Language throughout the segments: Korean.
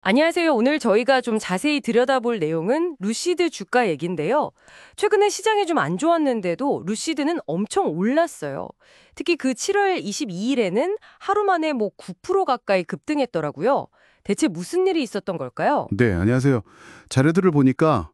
안녕하세요. 오늘 저희가 좀 자세히 들여다볼 내용은 루시드 주가 얘기인데요. 최근에 시장이 좀 안 좋았는데도 루시드는 엄청 올랐어요. 특히 그 7월 22일에는 하루 만에 9% 가까이 급등했더라고요. 대체 무슨 일이 있었던 걸까요? 네, 안녕하세요. 자료들을 보니까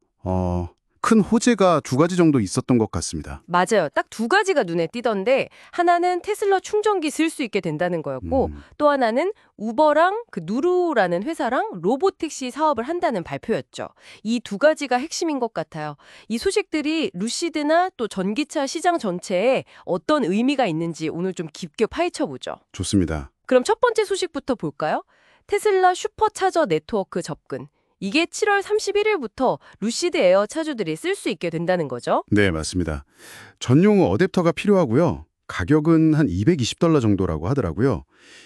큰 호재가 두 가지 정도 있었던 것 같습니다. 맞아요. 딱 두 가지가 눈에 띄던데 하나는 테슬라 충전기 쓸 수 있게 된다는 거였고 음, 또 하나는 우버랑 그 누루라는 회사랑 로보택시 사업을 한다는 발표였죠. 이 두 가지가 핵심인 것 같아요. 이 소식들이 루시드나 또 전기차 시장 전체에 어떤 의미가 있는지 오늘 좀 깊게 파헤쳐 보죠. 좋습니다. 그럼 첫 번째 소식부터 볼까요? 테슬라 슈퍼차저 네트워크 접근. 이게 7월 31일부터 루시드 에어 차주들이 쓸 수 있게 된다는 거죠. 네, 맞습니다. 전용 어댑터가 필요하고요. 가격은 한 $220 정도라고 하더라고요.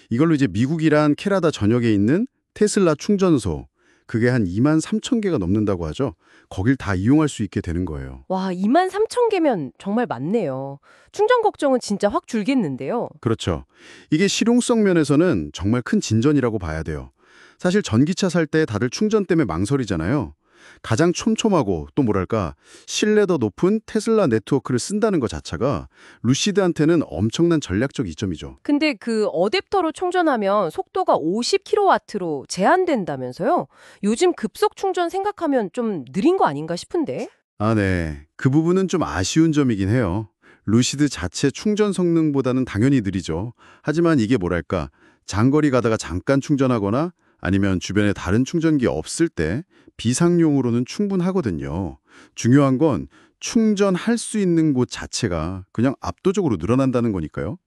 이걸로 이제 미국이란 캐나다 전역에 있는 테슬라 충전소, 그게 한 23,000개가 넘는다고 하죠. 거길 다 이용할 수 있게 되는 거예요. 와, 23,000개면 정말 많네요. 충전 걱정은 진짜 확 줄겠는데요. 그렇죠. 이게 실용성 면에서는 정말 큰 진전이라고 봐야 돼요. 사실 전기차 살 때 다들 충전 때문에 망설이잖아요. 가장 촘촘하고 또 뭐랄까 신뢰도 높은 테슬라 네트워크를 쓴다는 것 자체가 루시드한테는 엄청난 전략적 이점이죠. 근데 그 어댑터로 충전하면 속도가 50kW로 제한된다면서요? 요즘 급속 충전 생각하면 좀 느린 거 아닌가 싶은데. 아, 네. 그 부분은 좀 아쉬운 점이긴 해요. 루시드 자체 충전 성능보다는 당연히 느리죠. 하지만 이게 뭐랄까 장거리 가다가 잠깐 충전하거나 아니면 주변에 다른 충전기 없을 때 비상용으로는 충분하거든요. 중요한 건 충전할 수 있는 곳 자체가 그냥 압도적으로 늘어난다는 거니까요.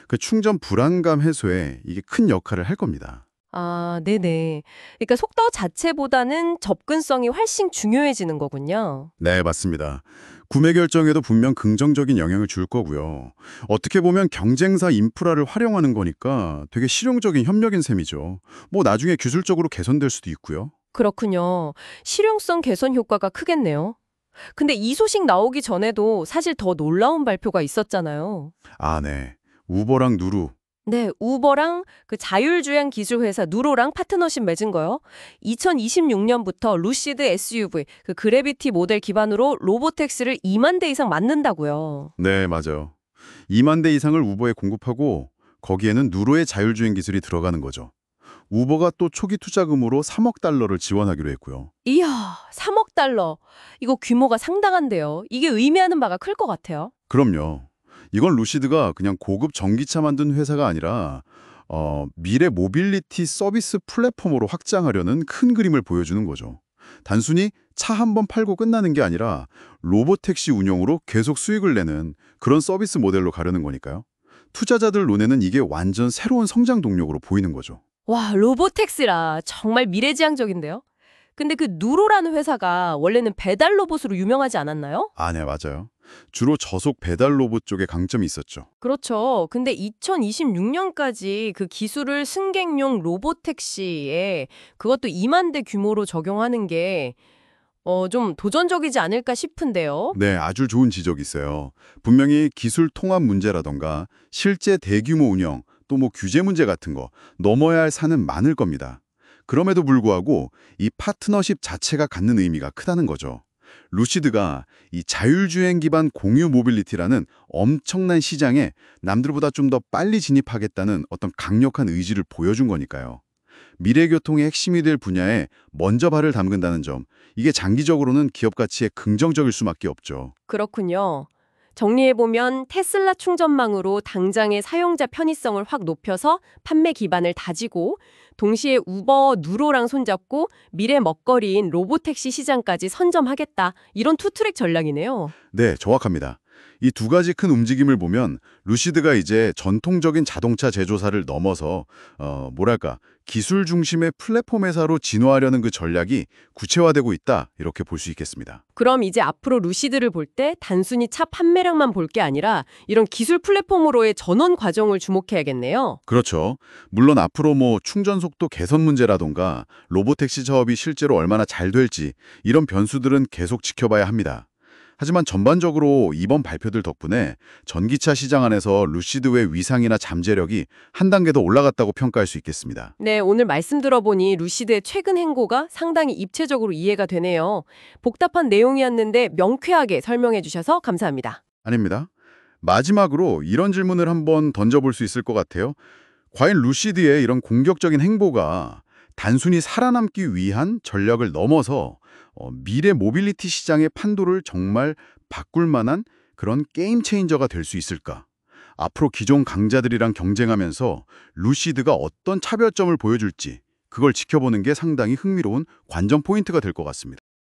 그 충전 불안감 해소에 이게 큰 역할을 할 겁니다. 아, 네네. 그러니까 속도 자체보다는 접근성이 훨씬 중요해지는 거군요. 네, 맞습니다. 구매 결정에도 분명 긍정적인 영향을 줄 거고요. 어떻게 보면 경쟁사 인프라를 활용하는 거니까 되게 실용적인 협력인 셈이죠. 뭐 나중에 기술적으로 개선될 수도 있고요. 그렇군요. 실용성 개선 효과가 크겠네요. 근데 이 소식 나오기 전에도 사실 더 놀라운 발표가 있었잖아요. 아, 네. 우버랑 누루. 네, 우버랑 그 자율주행 기술 회사 누로랑 파트너십 맺은 거요. 2026년부터 루시드 SUV, 그 그래비티 모델 기반으로 로보택시를 2만 대 이상 만든다고요. 네, 맞아요. 2만 대 이상을 우버에 공급하고 거기에는 누루의 자율주행 기술이 들어가는 거죠. 우버가 또 초기 투자금으로 3억 달러를 지원하기로 했고요. 이야, 3억 달러. 이거 규모가 상당한데요. 이게 의미하는 바가 클 것 같아요. 그럼요. 이건 루시드가 그냥 고급 전기차 만든 회사가 아니라 미래 모빌리티 서비스 플랫폼으로 확장하려는 큰 그림을 보여주는 거죠. 단순히 차 한 번 팔고 끝나는 게 아니라 로보택시 운영으로 계속 수익을 내는 그런 서비스 모델로 가려는 거니까요. 투자자들 눈에는 이게 완전 새로운 성장 동력으로 보이는 거죠. 와, 로보택시라 정말 미래지향적인데요. 근데 그 누로라는 회사가 원래는 배달 로봇으로 유명하지 않았나요? 아, 네, 맞아요. 주로 저속 배달 로봇 쪽에 강점이 있었죠. 그렇죠. 근데 2026년까지 그 기술을 승객용 로보택시에 그것도 2만 대 규모로 적용하는 게 좀 도전적이지 않을까 싶은데요. 네, 아주 좋은 지적이세요. 분명히 기술 통합 문제라던가 실제 대규모 운영, 또 뭐 규제 문제 같은 거 넘어야 할 산은 많을 겁니다. 그럼에도 불구하고 이 파트너십 자체가 갖는 의미가 크다는 거죠. 루시드가 이 자율주행 기반 공유 모빌리티라는 엄청난 시장에 남들보다 좀 더 빨리 진입하겠다는 어떤 강력한 의지를 보여준 거니까요. 미래 교통의 핵심이 될 분야에 먼저 발을 담근다는 점, 이게 장기적으로는 기업 가치에 긍정적일 수밖에 없죠. 그렇군요. 정리해보면 테슬라 충전망으로 당장의 사용자 편의성을 확 높여서 판매 기반을 다지고 동시에 우버, 누로랑 손잡고 미래 먹거리인 로보택시 시장까지 선점하겠다. 이런 투트랙 전략이네요. 네, 정확합니다. 이 두 가지 큰 움직임을 보면 루시드가 이제 전통적인 자동차 제조사를 넘어서 뭐랄까 기술 중심의 플랫폼 회사로 진화하려는 그 전략이 구체화되고 있다 이렇게 볼 수 있겠습니다. 그럼 이제 앞으로 루시드를 볼 때 단순히 차 판매량만 볼 게 아니라 이런 기술 플랫폼으로의 전원 과정을 주목해야겠네요. 그렇죠. 물론 앞으로 뭐 충전 속도 개선 문제라던가 로보택시 사업이 실제로 얼마나 잘 될지 이런 변수들은 계속 지켜봐야 합니다. 하지만 전반적으로 이번 발표들 덕분에 전기차 시장 안에서 루시드의 위상이나 잠재력이 한 단계 더 올라갔다고 평가할 수 있겠습니다. 네, 오늘 말씀 들어보니 루시드의 최근 행보가 상당히 입체적으로 이해가 되네요. 복잡한 내용이었는데 명쾌하게 설명해 주셔서 감사합니다. 아닙니다. 마지막으로 이런 질문을 한번 던져볼 수 있을 것 같아요. 과연 루시드의 이런 공격적인 행보가 단순히 살아남기 위한 전략을 넘어서 미래 모빌리티 시장의 판도를 정말 바꿀 만한 그런 게임 체인저가 될 수 있을까? 앞으로 기존 강자들이랑 경쟁하면서 루시드가 어떤 차별점을 보여줄지 그걸 지켜보는 게 상당히 흥미로운 관전 포인트가 될 것 같습니다.